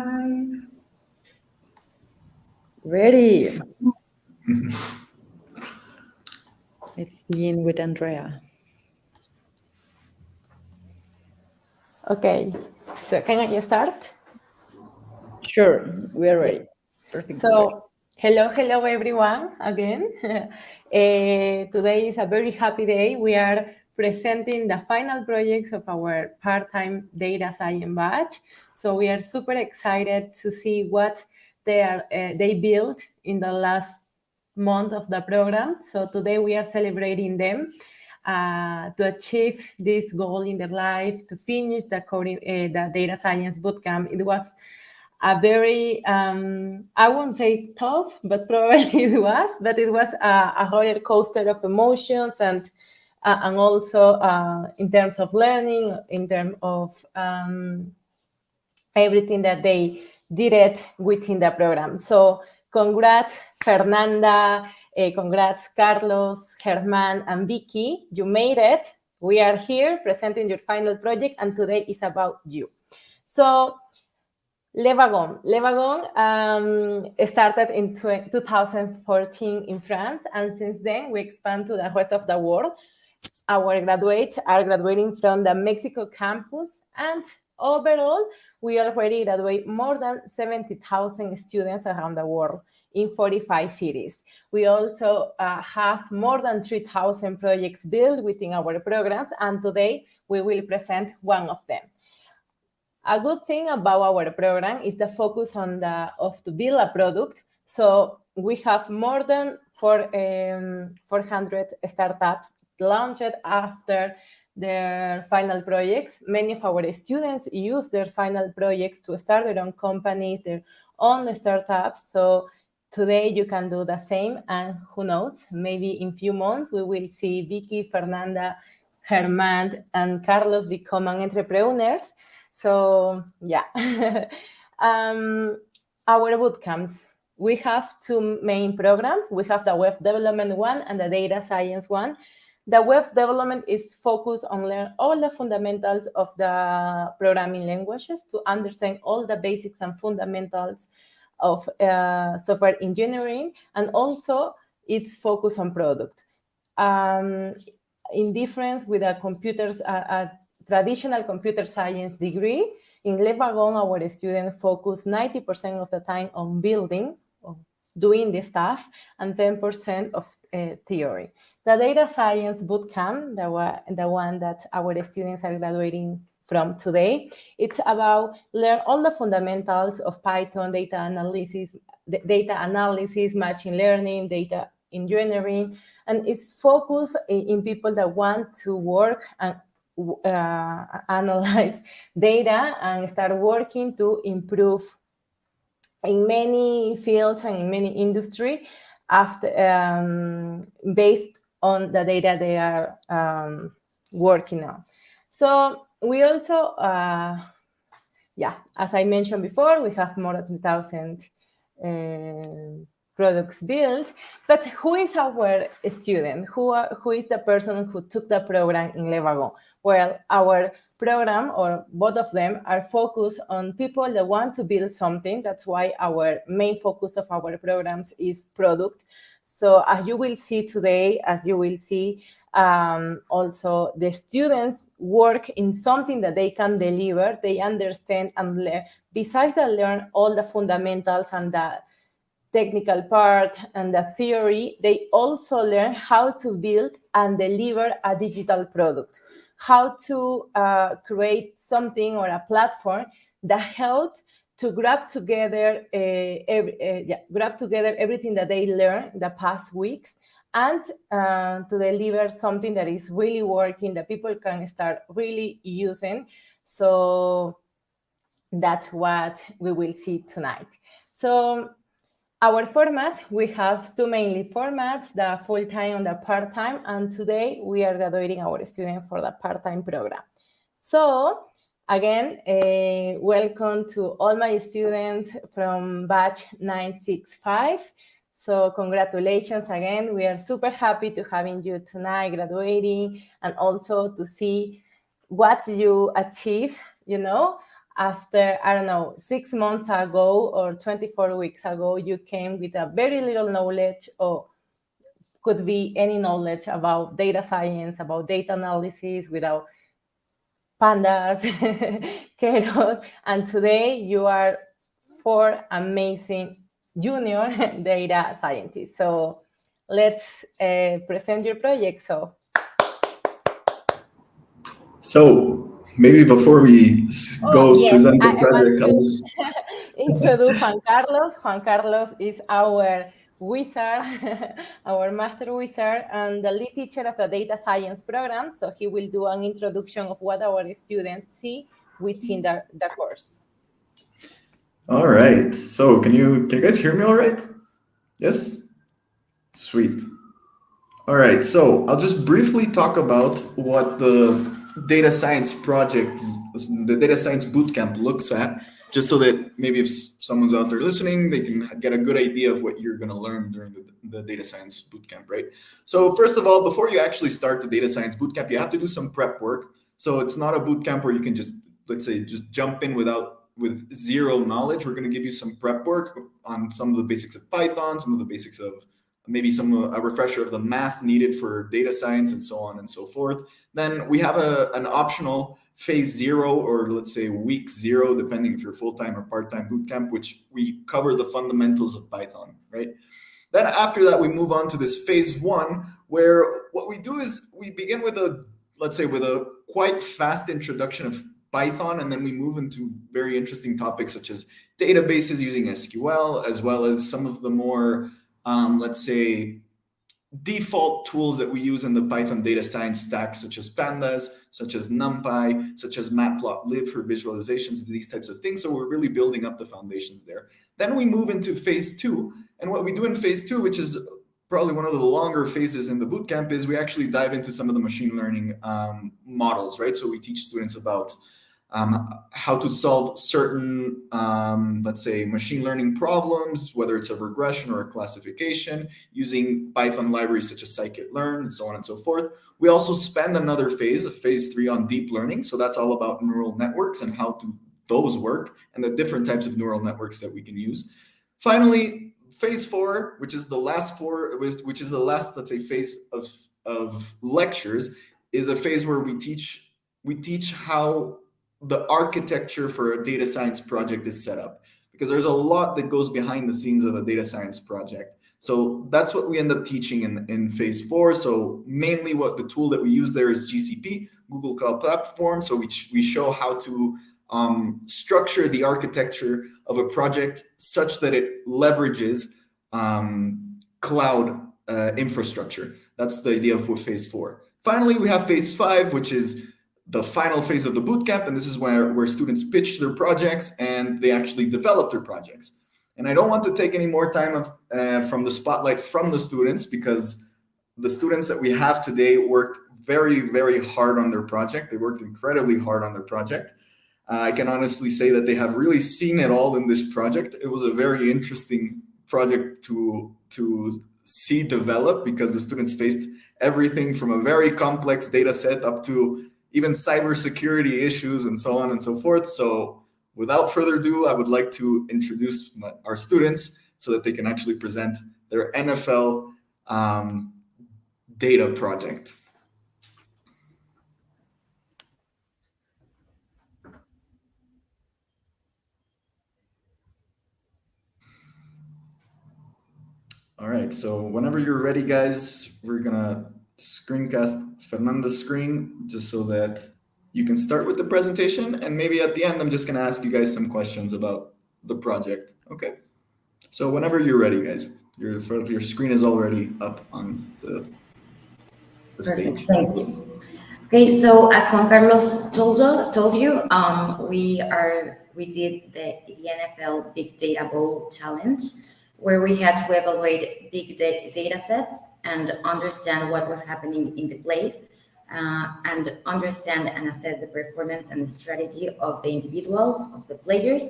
live. Ready. Let's begin with Andrea. Okay, so can I start? Sure, we are ready. Perfect. So, hello everyone again. Today is a very happy day. We are presenting the final projects of our part-time data science batch. So we are super excited to see what they built in the last month of the program. So today we are celebrating them. To achieve this goal in their life, to finish the data science bootcamp. It was a very, I won't say tough, but probably it was a roller coaster of emotions and also in terms of learning, in terms of everything that they did it within the program. So congrats, Fernanda, congrats, Carlos, Germán, and Vicky. You made it. We are here presenting your final project, and today is about you. So Wagon started in 2014 in France, and since then we expand to the rest of the world. Our graduates are graduating from the Mexico campus, and overall, we already graduate more than 70,000 students around the world in 45 cities. We also have more than 3,000 projects built within our programs, and today we will present one of them. A good thing about our program is the focus to build a product. So we have more than 400 startups launched after their final projects. Many of our students use their final projects to start their own companies, their own startups. So today you can do the same, and who knows, maybe in few months we will see Vicky, Fernanda, Germán, and Carlos become entrepreneurs. So yeah, our bootcamps. We have two main programs. We have the web development one and the data science one. The web development is focused on learn all the fundamentals of the programming languages to understand all the basics and fundamentals of software engineering, and also it's focused on product. In difference with a traditional computer science degree, in Wagon, our students focus 90% of the time on building, doing the stuff, and 10% of theory. The data science bootcamp, the one that our students are graduating from today, it's about learn all the fundamentals of Python, data analysis, machine learning, data engineering, and it's focused in people that want to work and analyze data and start working to improve in many fields and in many industry after based on the data they are working on. So we also, as I mentioned before, we have more than 2,000 products built. But who is our student? Who is the person who took the program in Wagon? Well, our program, or both of them, are focused on people that want to build something. That's why our main focus of our programs is product. So as you will see today, also the students work in something that they can deliver, they understand and learn. Besides that, learn all the fundamentals and the technical part and the theory, they also learn how to build and deliver a digital product, how to create something or a platform that help to grab together everything that they learned the past weeks, and to deliver something that is really working, that people can start really using. So that's what we will see tonight. So our format, we have two mainly formats, the full-time and the part-time, and today we are graduating our students for the part-time program. So again, welcome to all my students from batch 965. So congratulations again. We are super happy to having you tonight graduating, and also to see what you achieve, after, I don't know, 6 months ago or 24 weeks ago, you came with a very little knowledge, or could be any knowledge about data science, about data analysis, without pandas, keros, and today you are 4 amazing junior data scientists. So let's present your project. So maybe before we Oh, go yes, present the I want project, I'll to just introduce Juan Carlos. Juan Carlos is our wizard, our master wizard, and the lead teacher of the data science program. So he will do an introduction of what our students see within the course. All right. So can you guys hear me all right? Yes? Sweet. All right. So I'll just briefly talk about what the data science project, the data science bootcamp looks at, just so that maybe if someone's out there listening, they can get a good idea of what you're going to learn during the data science bootcamp, right? So first of all, before you actually start the data science bootcamp, you have to do some prep work. So it's not a bootcamp where you can just, let's say, just jump in with zero knowledge. We're going to give you some prep work on some of the basics of Python, some of the basics of maybe a refresher of the math needed for data science, and so on and so forth. Then we have an optional phase 0, or let's say week 0, depending if you're full-time or part-time bootcamp, which we cover the fundamentals of Python, right? Then after that, we move on to this phase 1, where what we do is we begin with let's say with a quite fast introduction of Python, and then we move into very interesting topics such as databases using SQL, as well as some of the more let's say, default tools that we use in the Python data science stack, such as pandas, such as NumPy, such as matplotlib for visualizations, these types of things. So we're really building up the foundations there. Then we move into phase 2. And what we do in phase 2, which is probably one of the longer phases in the bootcamp, is we actually dive into some of the machine learning models, right? So we teach students about how to solve certain, let's say, machine learning problems, whether it's a regression or a classification, using Python libraries such as scikit-learn, and so on and so forth. We also spend another phase, phase 3, on deep learning. So that's all about neural networks and how those work, and the different types of neural networks that we can use. Finally, phase 4, which is the last let's say, phase of lectures, is a phase where we teach how the architecture for a data science project is set up, because there's a lot that goes behind the scenes of a data science project. So that's what we end up teaching in phase 4. So mainly what the tool that we use there is GCP, Google Cloud Platform. So we show how to structure the architecture of a project such that it leverages cloud infrastructure. That's the idea for phase 4. Finally, we have phase 5, which is the final phase of the bootcamp, and this is where students pitch their projects and they actually develop their projects. And I don't want to take any more time from the spotlight from the students, because the students that we have today worked very, very hard on their project. They worked incredibly hard on their project. I can honestly say that they have really seen it all in this project. It was a very interesting project to see develop, because the students faced everything from a very complex data set up to even cybersecurity issues, and so on and so forth. So without further ado, I would like to introduce our students so that they can actually present their NFL data project. All right, so whenever you're ready, guys, we're gonna screencast Fernanda's screen just so that you can start with the presentation, and maybe at the end, I'm just gonna ask you guys some questions about the project, okay? So whenever you're ready, guys, your screen is already up on the Perfect. stage. Thank you. Okay, so as Juan Carlos told you, we did the NFL Big Data Bowl Challenge, where we had to evaluate big data sets and understand what was happening in the plays, and understand and assess the performance and the strategy of the individuals, of the players,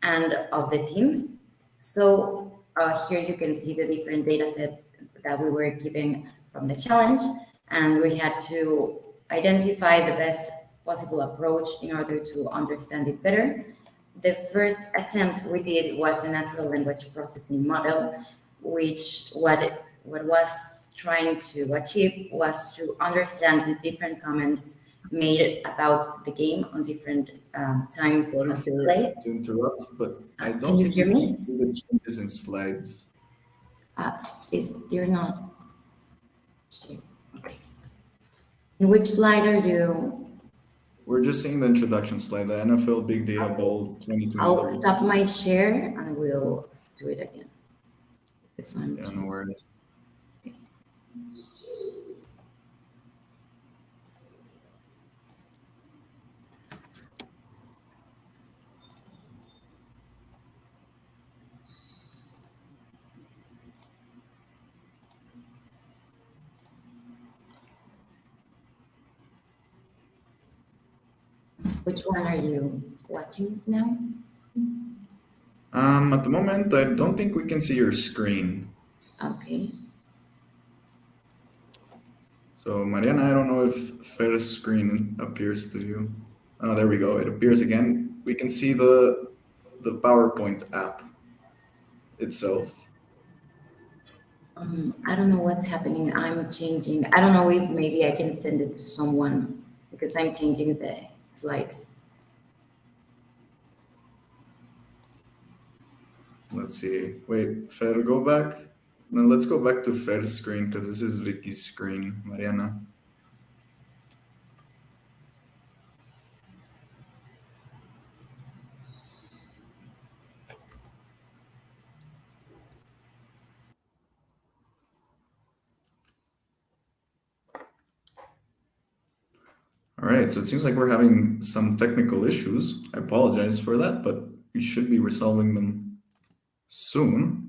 and of the teams. So here you can see the different data sets that we were given from the challenge, and we had to identify the best possible approach in order to understand it better. The first attempt we did was a natural language processing model, which what was trying to achieve was to understand the different comments made about the game on different times Sorry of play. to interrupt, but I Can don't you think hear we can me? see the changes in slides. Is there not? Okay. In which slide are you? We're just seeing the introduction slide, the NFL Big Data Bowl I'll 2023. stop my share and we'll do it again. Because I'm Yeah, no worries. Which one are you watching now? At the moment, I don't think we can see your screen. Okay. So, Mariana, I don't know if Fer's screen appears to you. Oh, there we go. It appears again. We can see the PowerPoint app itself. I don't know what's happening. I'm changing. I don't know if maybe I can send it to someone because I'm changing the slides. Let's see. Wait, Fer, go back. No, let's go back to Fer's screen because this is Vicky's screen, Mariana. All right, so it seems like we're having some technical issues. I apologize for that, but we should be resolving them soon.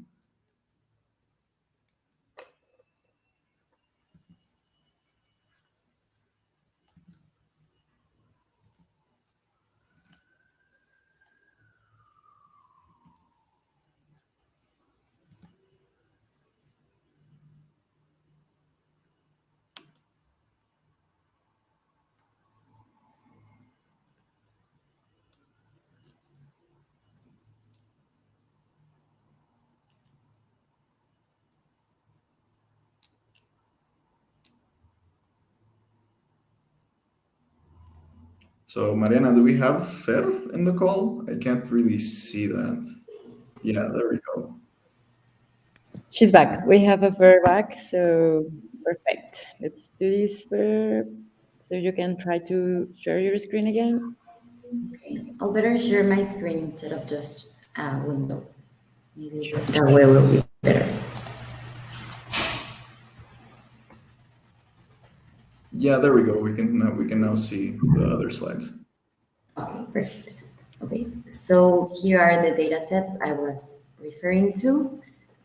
So, Mariana, do we have Fer in the call? I can't really see that. Yeah, there we go. She's back. We have a Fer back, so perfect. Let's do this, Fer. So you can try to share your screen again. Okay. I'll better share my screen instead of just a window. Maybe that way will be better. Yeah, there we go. We can now see the other slides. Okay, perfect. Okay, so here are the data sets I was referring to.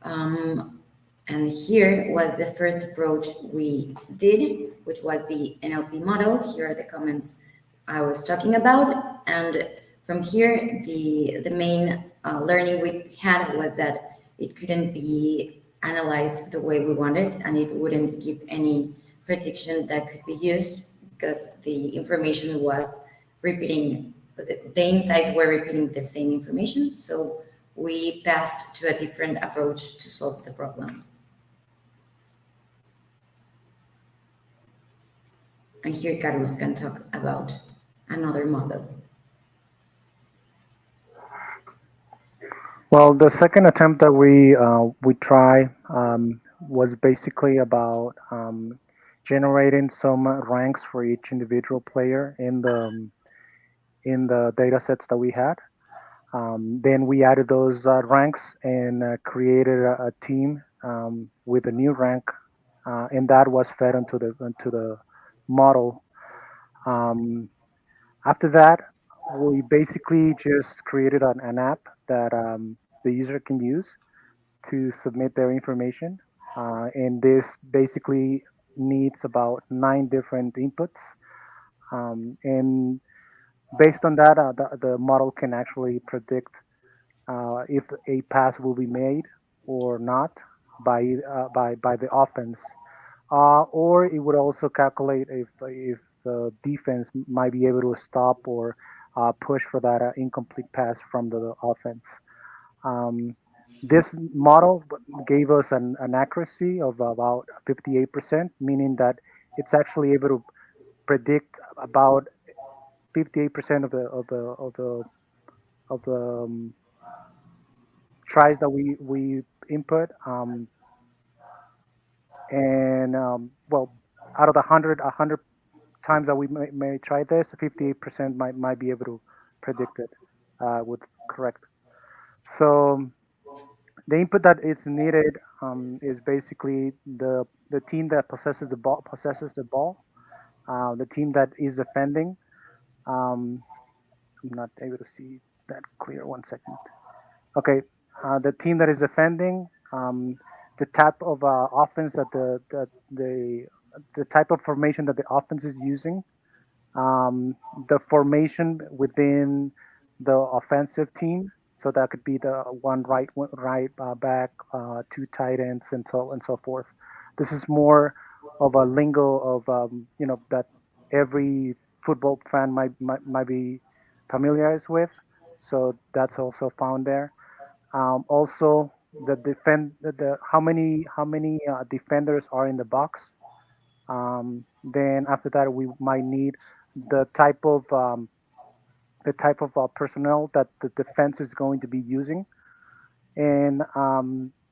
And here was the first approach we did, which was the NLP model. Here are the comments I was talking about. And from here, the main learning we had was that it couldn't be analyzed the way we wanted, and it wouldn't give any prediction that could be used because the information was repeating, the insights were repeating the same information. So we passed to a different approach to solve the problem. And here Carlos can talk about another model. Well, the second attempt that we try was basically about generating some ranks for each individual player in the data sets that we had. Then we added those ranks and created a team with a new rank, and that was fed into the model. Um, After that, we basically just created an app that the user can use to submit their information. And this basically needs about 9 different inputs. And based on that, the model can actually predict if a pass will be made or not by the offense. Or it would also calculate if the defense might be able to stop or push for that incomplete pass from the offense. Um, this model gave us an accuracy of about 58%, meaning that it's actually able to predict about 58% of the tries that we input. And well, out of the 100 times that we may try this, 58% might be able to predict it with correct. So the input that is needed is basically the team that possesses the ball, the team that is defending. Um, I'm not able to see that clear. 1 second. Okay, the team that is defending, the type of offense that the type of formation that the offense is using, the formation within the offensive team. So that could be the one right back, two tight ends, and so forth. This is more of a lingo of that every football fan might be familiarized with. So that's also found there. Also, the how many defenders are in the box. Then after that, we might need the type of um, personnel that the defense is going to be using, and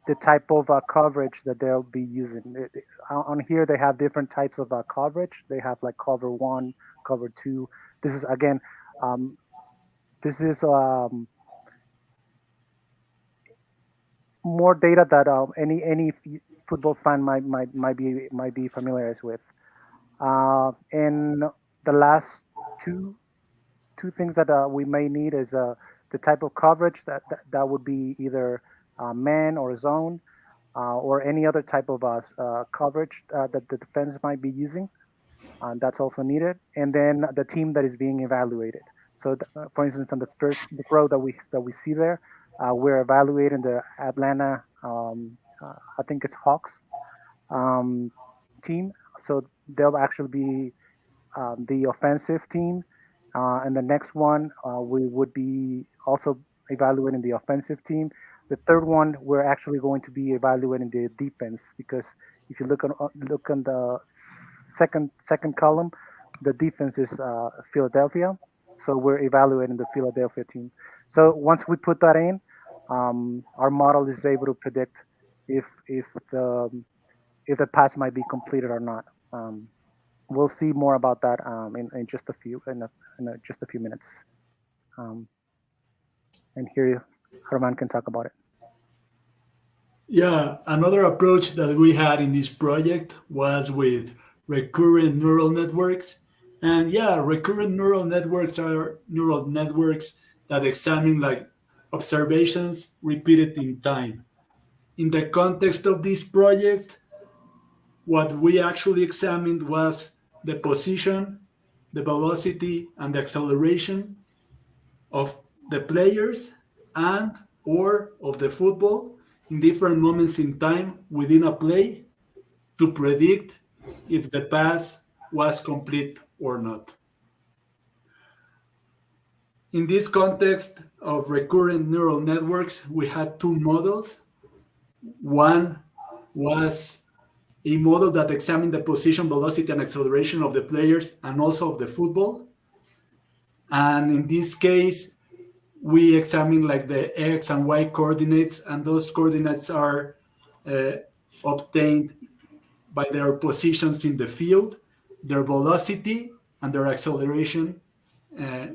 the type of coverage that they'll be using. On here, they have different types of coverage. They have like cover one, cover two. This is again, um, this is more data that any football fan might be familiarized with. And the last two two things that we may need is the type of coverage that would be either man or zone, or any other type of coverage that the defense might be using. That's also needed, and then the team that is being evaluated. So, for instance, on the row that we see there, we're evaluating the Atlanta. I think it's Hawks um, team. So they'll actually be the offensive team, and the next one we would be also evaluating the offensive team. The third one we're actually going to be evaluating the defense, because if you look on the second column, the defense is Philadelphia. So we're evaluating the Philadelphia team. So once we put that in, our model is able to predict if the if the pass might be completed or not. We'll see more about that in just a few minutes. Um, and here, Herman can talk about it. Yeah, another approach that we had in this project was with recurrent neural networks. And yeah, recurrent neural networks are neural networks that examine like observations repeated in time. In the context of this project, what we actually examined was the position, the velocity, and the acceleration of the players and or of the football in different moments in time within a play to predict if the pass was complete or not. In this context of recurrent neural networks, we had two models. One was a model that examined the position, velocity, and acceleration of the players and also of the football. And in this case, we examine like the x and y coordinates, and those coordinates are uh, obtained by their positions in the field, their velocity, and their acceleration, uh,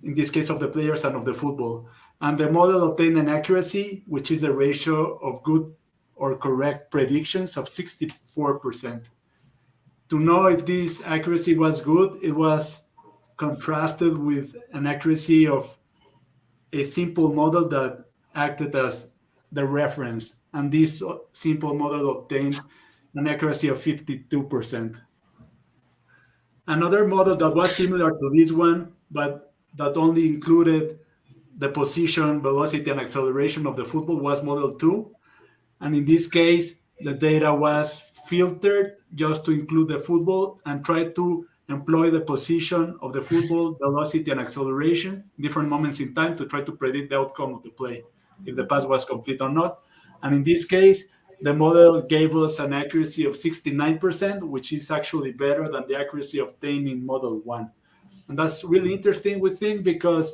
in this case of the players and of the football. And the model obtained an accuracy, which is a ratio of good or correct predictions of 64%. To know if this accuracy was good, it was contrasted with an accuracy of a simple model that acted as the reference. And this simple model obtained an accuracy of 52%. Another model that was similar to this one, but that only included the position, velocity, and acceleration of the football was model 2. And in this case, the data was filtered just to include the football and tried to employ the position of the football, velocity, and acceleration, different moments in time to try to predict the outcome of the play, if the pass was complete or not. And in this case, the model gave us an accuracy of 69%, which is actually better than the accuracy obtained in Model 1. And that's really interesting, we think, because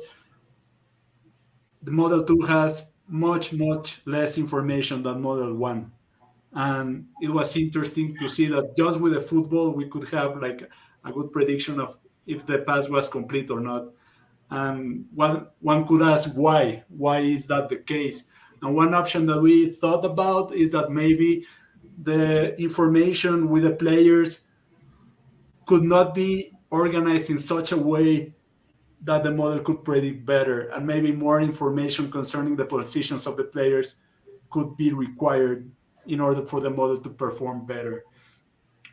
the Model 2 has much, much less information than Model 1. And it was interesting to see that just with the football, we could have like a good prediction of if the pass was complete or not. And one could ask why. Why is that the case? And one option that we thought about is that maybe the information with the players could not be organized in such a way that the model could predict better, and maybe more information concerning the positions of the players could be required in order for the model to perform better.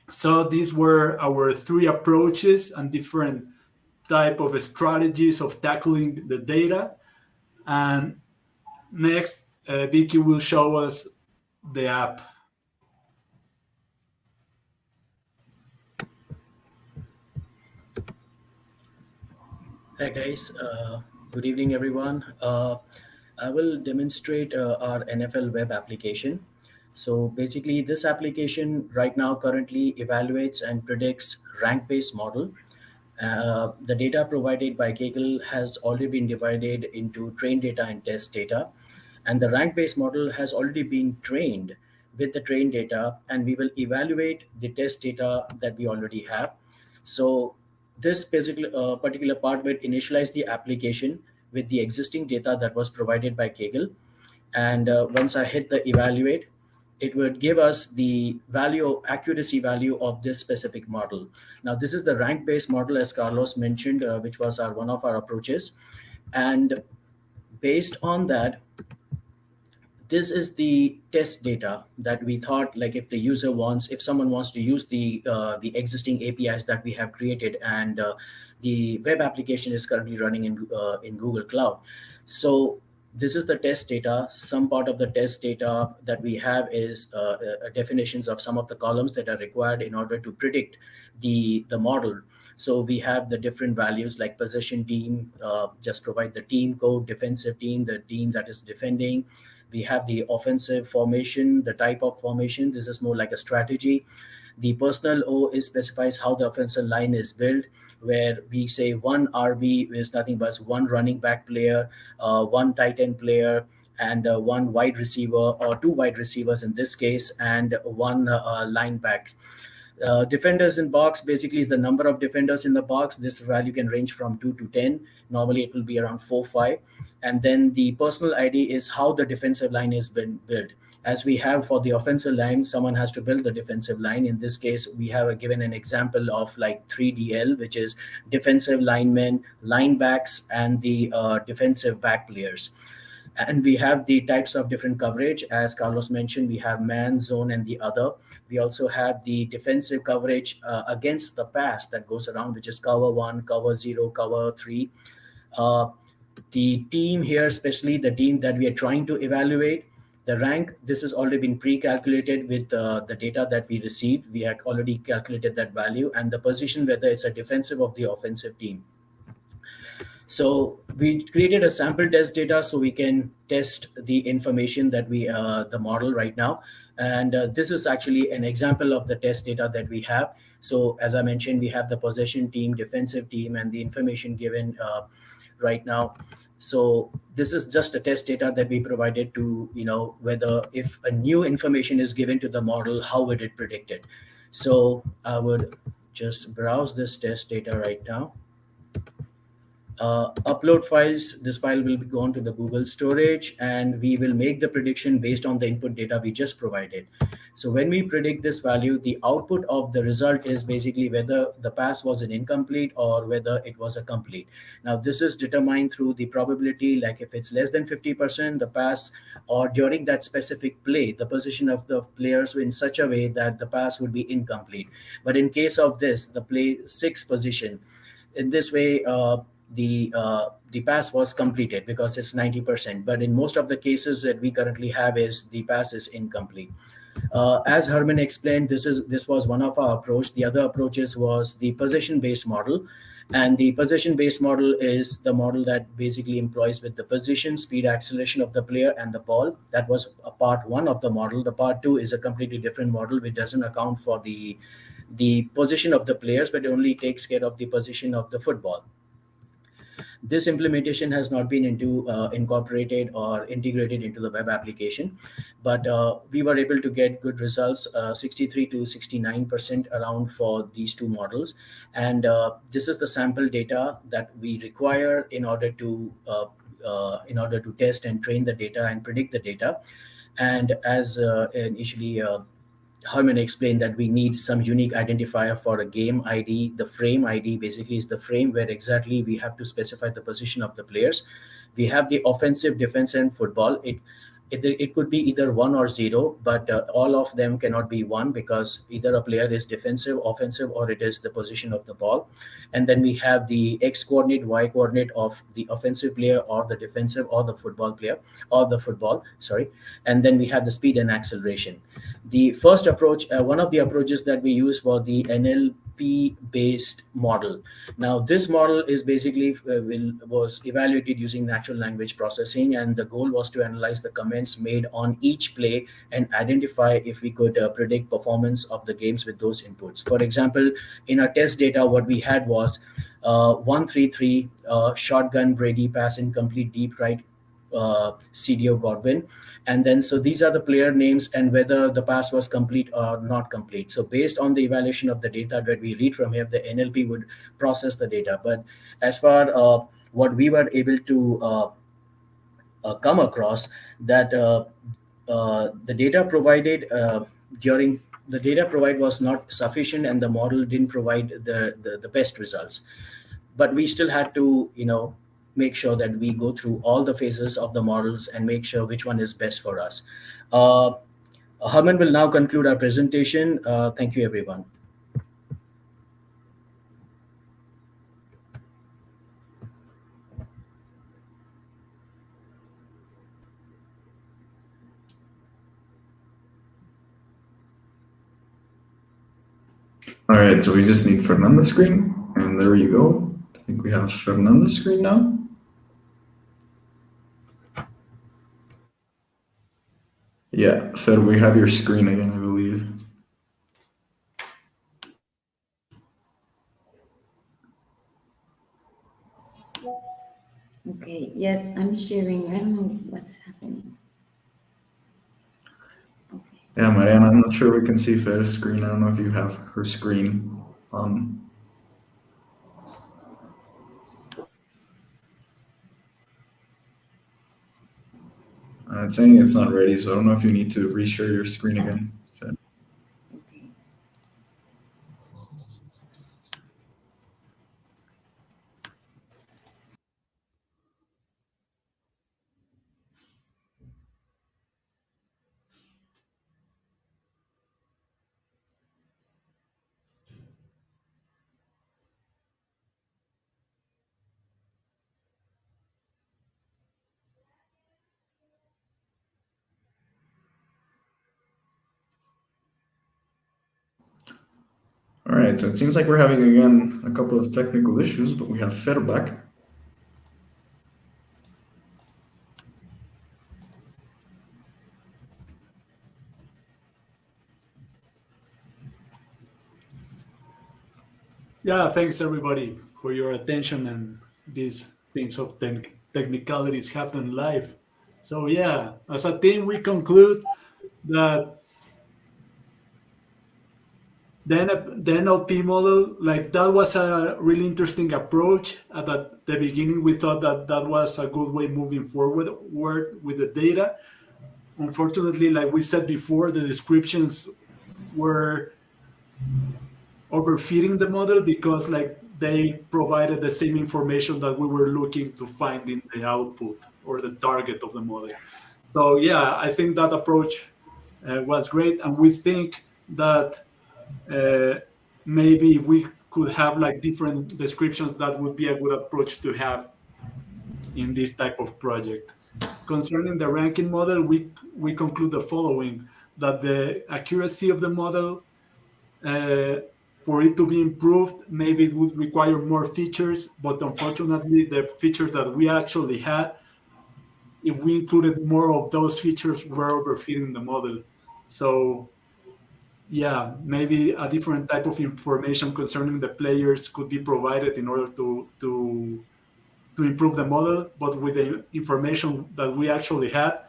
So these were our three approaches and different type of strategies of tackling the data. And next, Vicky will show us the app. Hi guys, good evening everyone. I will demonstrate our NFL web application. So basically this application right now currently evaluates and predicts rank-based model. The data provided by Kaggle has already been divided into trained data and test data. And the rank-based model has already been trained with the trained data, and we will evaluate the test data that we already have. So this particular part will initialize the application with the existing data that was provided by Kaggle. And once I hit the evaluate, it would give us the value, accuracy value of this specific model. Now, this is the rank-based model, as Carlos mentioned, which was one of our approaches. And based on that, this is the test data that we thought, like if someone wants to use the existing APIs that we have created, and the web application is currently running in Google Cloud. So this is the test data. Some part of the test data that we have is definitions of some of the columns that are required in order to predict the model. So we have the different values like possession team, just provide the team code, defensive team, the team that is defending. We have the offensive formation, the type of formation. This is more like a strategy. The personal O is specifies how the offensive line is built, where we say one RB is nothing but one running back player, one tight end player, and one wide receiver, or two wide receivers in this case, and one linebacker. Defenders in box basically is the number of defenders in the box. This value can range from 2 to 10. Normally it will be around 4, 5. And then the personal ID is how the defensive line has been built. As we have for the offensive line, someone has to build the defensive line. In this case, we have given an example of like 3DL, which is defensive linemen, linebacks, and the defensive back players. And we have the types of different coverage. As Carlos mentioned, we have man, zone, and the other. We also have the defensive coverage against the pass that goes around, which is cover 1, cover 0, cover 3. The team here, especially the team that we are trying to evaluate, the rank, this has already been pre-calculated with the data that we received. We have already calculated that value, and the position, whether it's a defensive or the offensive team. So we created a sample test data so we can test the information that the model right now. And this is actually an example of the test data that we have. So as I mentioned, we have the possession team, defensive team, and the information given right now. So this is just a test data that we provided to, whether if a new information is given to the model, how would it predict it? So I would just browse this test data right now. Upload files. This file will be gone to the Google storage, and we will make the prediction based on the input data we just provided. So when we predict this value, the output of the result is basically whether the pass was an incomplete or whether it was a complete. Now this is determined through the probability, like if it's less than 50% the pass, or during that specific play, the position of the players in such a way that the pass would be incomplete. But in case of this, the play 6 position, in this way, the pass was completed because it's 90%. But in most of the cases that we currently have, is the pass is incomplete. As Herman explained, this was one of our approach. The other approaches was the position-based model, and the position-based model is the model that basically employs with the position, speed, acceleration of the player and the ball. That was a part one of the model. The part two is a completely different model, which doesn't account for the position of the players, but only takes care of the position of the football. This implementation has not been incorporated or integrated into the web application, but we were able to get good results, 63 to 69% around for these two models. And this is the sample data that we require in order to test and train the data and predict the data. And as initially Herman explained, that we need some unique identifier for a game ID. The frame ID basically is the frame where exactly we have to specify the position of the players. We have the offensive, defense, and football. It could be either one or zero, but all of them cannot be one, because either a player is defensive, offensive, or it is the position of the ball. And then we have the X coordinate, Y coordinate of the offensive player, or the defensive, or the football player, or the football, sorry. And then we have the speed and acceleration. The first approach, one of the approaches that we use was the NLP based model. Now, this model is basically was evaluated using natural language processing, and the goal was to analyze the comments made on each play and identify if we could predict performance of the games with those inputs. For example, in our test data, what we had was 133 shotgun Brady pass incomplete deep right, CDO Godwin. And then, so these are the player names and whether the pass was complete or not complete. So based on the evaluation of the data that we read from here, the NLP would process the data. But as far what we were able to come across, that the data provided during the data provided was not sufficient, and the model didn't provide the best results. But we still had to, make sure that we go through all the phases of the models and make sure which one is best for us. Herman will now conclude our presentation. Thank you, everyone. All right, so we just need Fernanda's screen, and there you go. I think we have Fernanda's screen now. Yeah, Fer, we have your screen again, I believe. Okay, yes, I'm sharing. I don't know what's happening. Okay. Yeah, Mariana, I'm not sure we can see Fer's screen. I don't know if you have her screen on. It's saying it's not ready, so I don't know if you need to reshare your screen again, Fer. Okay. All right, so it seems like we're having again a couple of technical issues, but we have Fer back. Yeah, thanks everybody for your attention, and these things of technicalities happen live. So yeah, as a team, we conclude that the NLP model, like, that was a really interesting approach. At the beginning, we thought that that was a good way moving forward with the data. Unfortunately, like we said before, the descriptions were overfitting the model, because like they provided the same information that we were looking to find in the output or the target of the model. So yeah, I think that approach was great, and we think that maybe we could have like different descriptions. That would be a good approach to have in this type of project. Concerning the ranking model, we conclude the following: that the accuracy of the model, for it to be improved, maybe it would require more features. But unfortunately, the features that we actually had, if we included more of those features, were overfitting the model. So yeah, maybe a different type of information concerning the players could be provided in order to improve the model. But with the information that we actually had,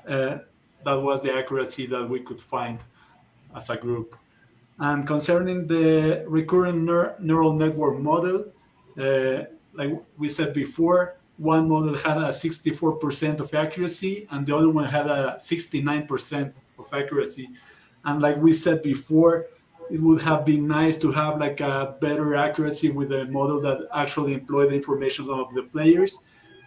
that was the accuracy that we could find as a group. And concerning the recurrent neural network model, like we said before, one model had a 64% of accuracy and the other one had a 69% of accuracy. And like we said before, it would have been nice to have like a better accuracy with a model that actually employed the information of the players,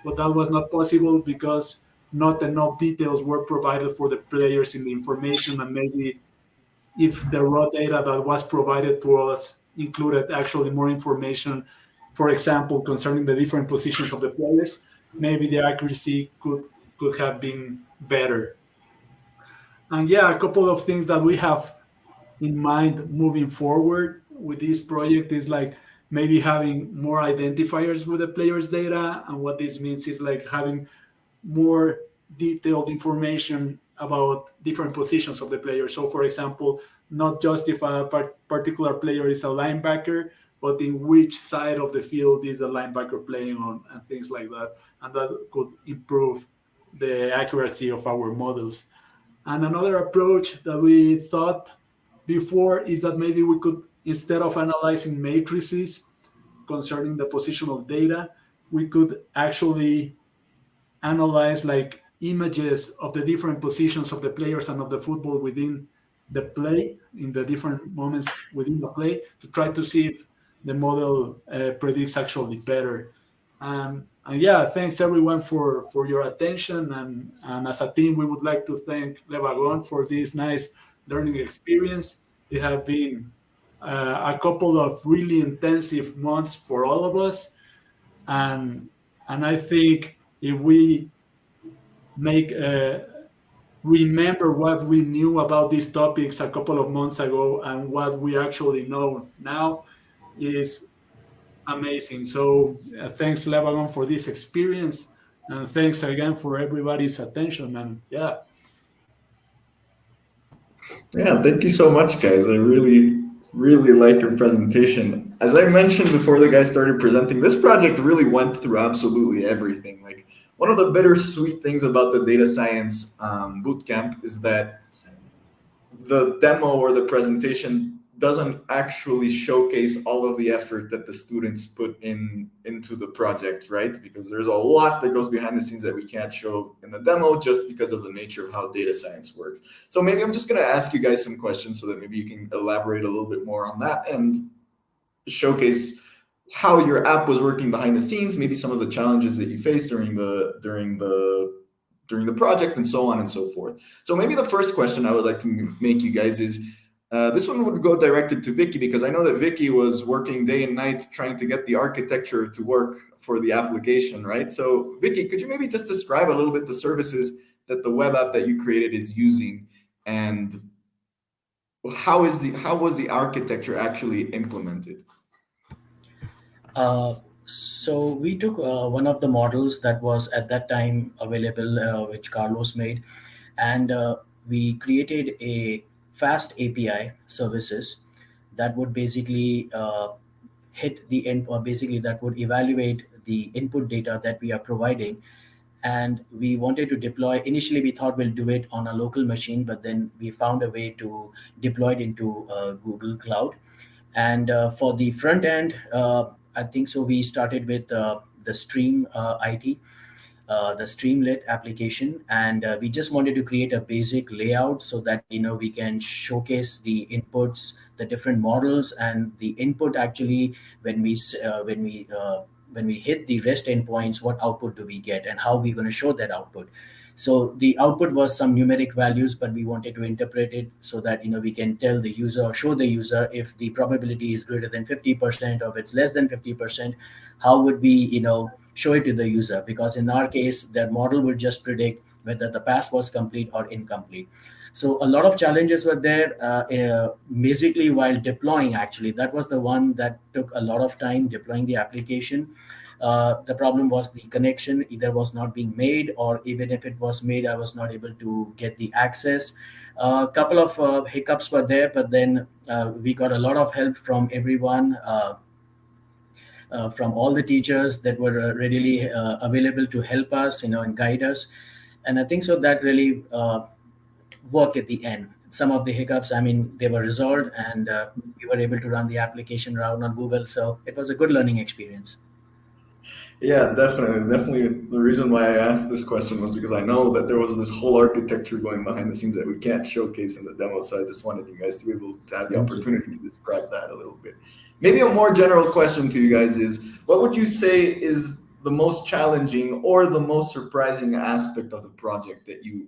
but that was not possible because not enough details were provided for the players in the information. And maybe if the raw data that was provided to us included actually more information, for example, concerning the different positions of the players, maybe the accuracy could have been better. And yeah, a couple of things that we have in mind moving forward with this project is like maybe having more identifiers with the players' data. And what this means is like having more detailed information about different positions of the player. So, for example, not just if a particular player is a linebacker, but in which side of the field is the linebacker playing on, and things like that. And that could improve the accuracy of our models. And another approach that we thought before is that maybe we could, instead of analyzing matrices concerning the positional data, we could actually analyze like images of the different positions of the players and of the football within the play, in the different moments within the play, to try to see if the model predicts actually better. And yeah, thanks everyone for your attention. And as a team, we would like to thank Wagon for this nice learning experience. It has been a couple of really intensive months for all of us. And I think if we make remember what we knew about these topics a couple of months ago and what we actually know now, is amazing. So thanks, Lebanon, for this experience, and thanks again for everybody's attention. And yeah. Yeah, thank you so much, guys. I really like your presentation. As I mentioned before the guys started presenting, this project really went through absolutely everything. Like, one of the bittersweet things about the data science bootcamp is that the demo or the presentation doesn't actually showcase all of the effort that the students put into the project, right? Because there's a lot that goes behind the scenes that we can't show in the demo just because of the nature of how data science works. So maybe I'm just going to ask you guys some questions so that maybe you can elaborate a little bit more on that and showcase how your app was working behind the scenes, maybe some of the challenges that you faced during the project, and so on and so forth. So maybe the first question I would like to make you guys is, this one would go directed to Vicky, because I know that Vicky was working day and night trying to get the architecture to work for the application, right? So Vicky, could you maybe just describe a little bit the services that the web app that you created is using, and how was the architecture actually implemented? So we took one of the models that was at that time available, which Carlos made, and we created a fast API services that would basically hit the end, or basically that would evaluate the input data that we are providing. And we wanted to deploy, initially we thought we'll do it on a local machine, but then we found a way to deploy it into Google Cloud. And for the front end, I think so we started with the Stream IT, the Streamlit application, and we just wanted to create a basic layout so that we can showcase the inputs, the different models, and the input actually when we hit the REST endpoints, what output do we get and how we're going to show that output. So the output was some numeric values, but we wanted to interpret it so that we can tell the user or show the user if the probability is greater than 50% or if it's less than 50%, how would we show it to the user. Because in our case, that model would just predict whether the pass was complete or incomplete. So a lot of challenges were there. Basically, while deploying, actually, that was the one that took a lot of time deploying the application. The problem was the connection either was not being made, or even if it was made, I was not able to get the access. A couple of hiccups were there, but then we got a lot of help from everyone. From all the teachers that were readily available to help us, and guide us. And I think so that really worked at the end. Some of the hiccups, I mean, they were resolved, and we were able to run the application around on Google. So it was a good learning experience. Yeah, definitely. The reason why I asked this question was because I know that there was this whole architecture going behind the scenes that we can't showcase in the demo. So I just wanted you guys to be able to have the opportunity to describe that a little bit. Maybe a more general question to you guys is, what would you say is the most challenging or the most surprising aspect of the project that you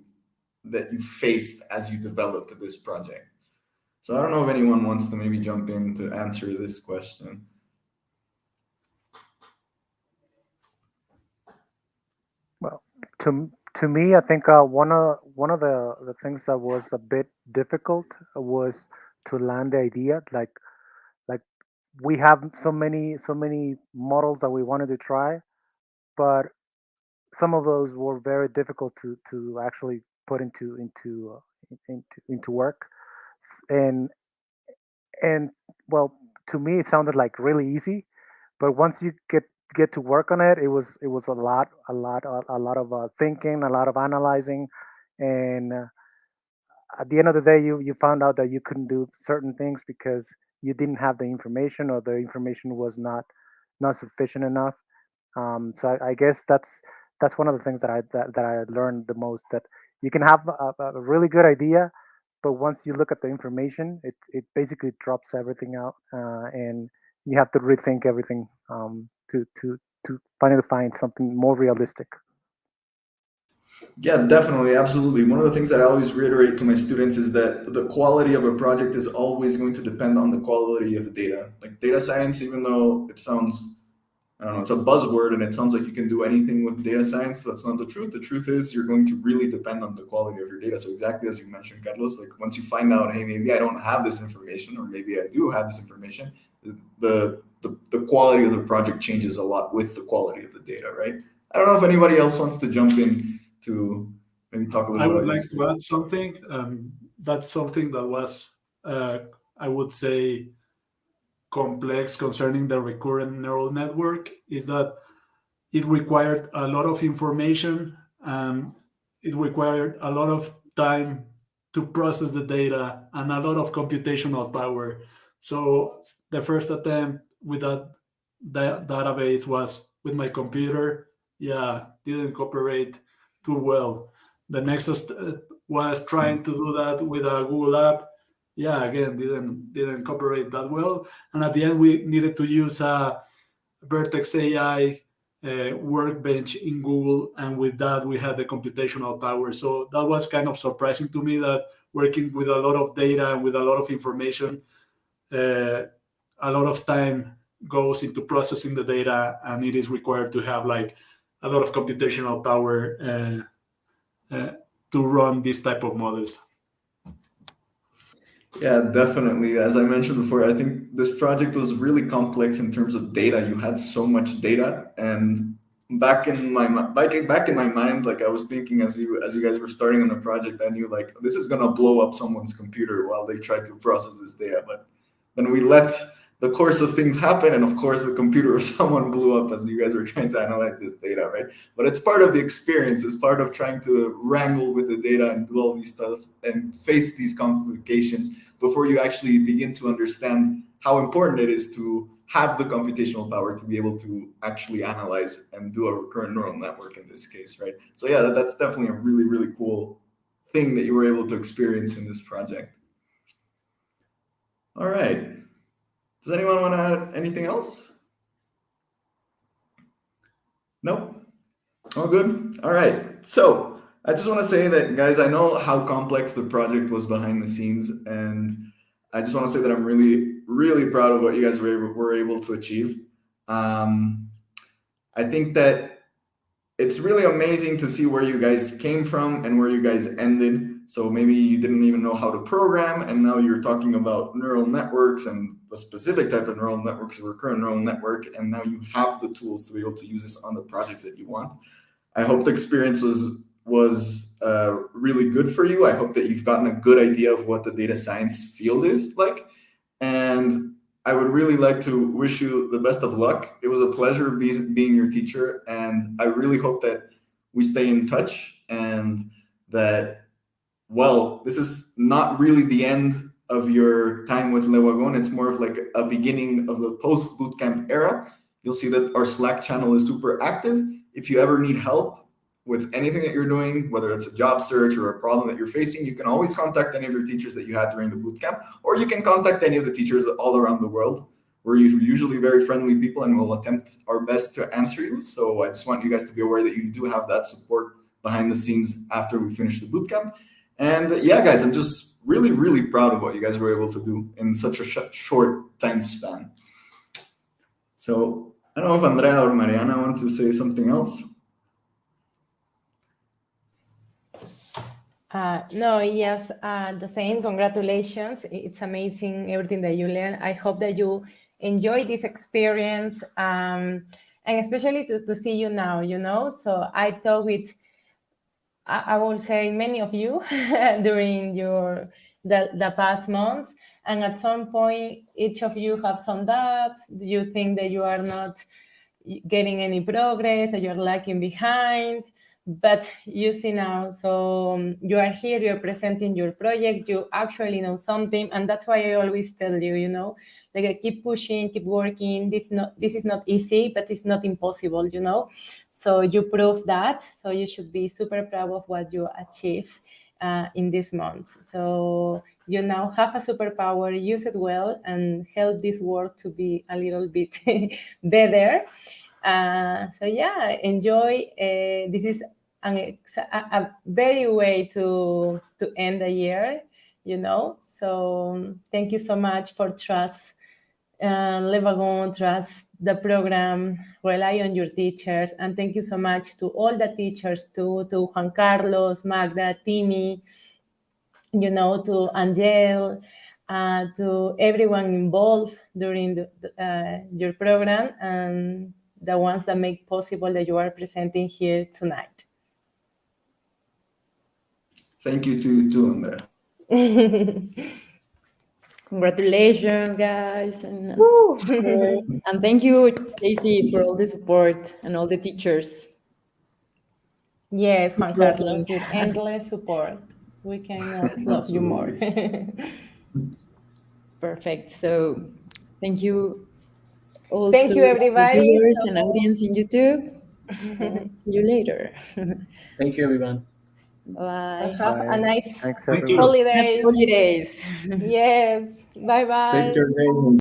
faced as you developed this project? So I don't know if anyone wants to maybe jump in to answer this question. Well, to me, I think one of the things that was a bit difficult was to land the idea. Like we have so many models that we wanted to try, but some of those were very difficult to actually put into work. And and well, to me, it sounded like really easy, but once you get to work on it, it was a lot of thinking, a lot of analyzing, and at the end of the day, you found out that you couldn't do certain things because you didn't have the information, or the information was not sufficient enough. So I guess that's one of the things that I learned the most, that you can have a really good idea, but once you look at the information, it basically drops everything out, and you have to rethink everything, to finally find something more realistic. Yeah, definitely, absolutely. One of the things that I always reiterate to my students is that the quality of a project is always going to depend on the quality of the data. Like data science, even though it sounds, I don't know, it's a buzzword and it sounds like you can do anything with data science. That's not the truth. The truth is you're going to really depend on the quality of your data. So exactly as you mentioned, Carlos, like once you find out, hey, maybe I don't have this information, or maybe I do have this information, the quality of the project changes a lot with the quality of the data, right? I don't know if anybody else wants to jump in to maybe talk a I little bit would about your like to experience. add something. That's something that was, I would say, complex concerning the recurrent neural network, is that it required a lot of information, and it required a lot of time to process the data and a lot of computational power. So the first attempt with that database was with my computer. Yeah, didn't cooperate too well. The next was trying to do that with a Google app. Yeah, again, didn't cooperate that well. And at the end, we needed to use a Vertex AI workbench in Google, and with that, we had the computational power. So that was kind of surprising to me, that working with a lot of data and with a lot of information, uh, a lot of time goes into processing the data, and it is required to have like a lot of computational power to run this type of models. Yeah, definitely. As I mentioned before, I think this project was really complex in terms of data. You had so much data, and back in my mind, like I was thinking as you guys were starting on the project, I knew like this is gonna blow up someone's computer while they try to process this data. But then we let the course of things happen, and of course, the computer of someone blew up as you guys were trying to analyze this data, right? But it's part of the experience. It's part of trying to wrangle with the data and do all these stuff and face these complications before you actually begin to understand how important it is to have the computational power to be able to actually analyze and do a recurrent neural network in this case, right? So yeah, that's definitely a really, really cool thing that you were able to experience in this project. All right. Does anyone want to add anything else? Nope. All good. All right. So I just want to say that, guys, I know how complex the project was behind the scenes, and I just want to say that I'm really, really proud of what you guys were able to achieve. Um, I think that it's really amazing to see where you guys came from and where you guys ended. So maybe you didn't even know how to program, and now you're talking about neural networks and the specific type of neural networks, a recurrent neural network, and now you have the tools to be able to use this on the projects that you want. I hope the experience was really good for you. I hope that you've gotten a good idea of what the data science field is like, and I would really like to wish you the best of luck. It was a pleasure being your teacher, and I really hope that we stay in touch and that, well, this is not really the end of your time with Wagon. It's more of like a beginning of the post bootcamp era. You'll see that our Slack channel is super active. If you ever need help with anything that you're doing, whether it's a job search or a problem that you're facing, you can always contact any of your teachers that you had during the bootcamp, or you can contact any of the teachers all around the world. We're usually very friendly people and we'll attempt our best to answer you. So I just want you guys to be aware that you do have that support behind the scenes after we finish the bootcamp. And yeah, guys, I'm just really, really proud of what you guys were able to do in such a short time span. So I don't know if Andrea or Mariana want to say something else. No, yes, the same. Congratulations. It's amazing everything that you learn. I hope that you enjoy this experience, and especially to see you now, So I talk with, I will say, many of you during the past months, and at some point, each of you have some doubts. You think that you are not getting any progress, that you're lagging behind. But you see now, so you are here, you're presenting your project, you actually know something, and that's why I always tell you, like, keep pushing, keep working. This is not easy, but it's not impossible, So you prove that, so you should be super proud of what you achieve in this month. So you now have a superpower, use it well, and help this world to be a little bit better. So yeah, enjoy. This is a very way to end the year, So thank you so much for trust. Wagon, trust the program, rely on your teachers, and thank you so much to all the teachers too, to Juan Carlos, Magda, Timmy, to Angel, to everyone involved during your program, and the ones that make possible that you are presenting here tonight. Thank you to Andrea. Congratulations, guys. And thank you, Daisy, for all the support and all the teachers. Yes, Juan Carlos, with endless support. We cannot love you more. Perfect. So thank you also. Thank you, everybody. Viewers and audience in YouTube. See you later. Thank you, everyone. Bye. Have a nice Thanks, holidays. Happy holidays. Yes. Bye-bye. Take care, guys.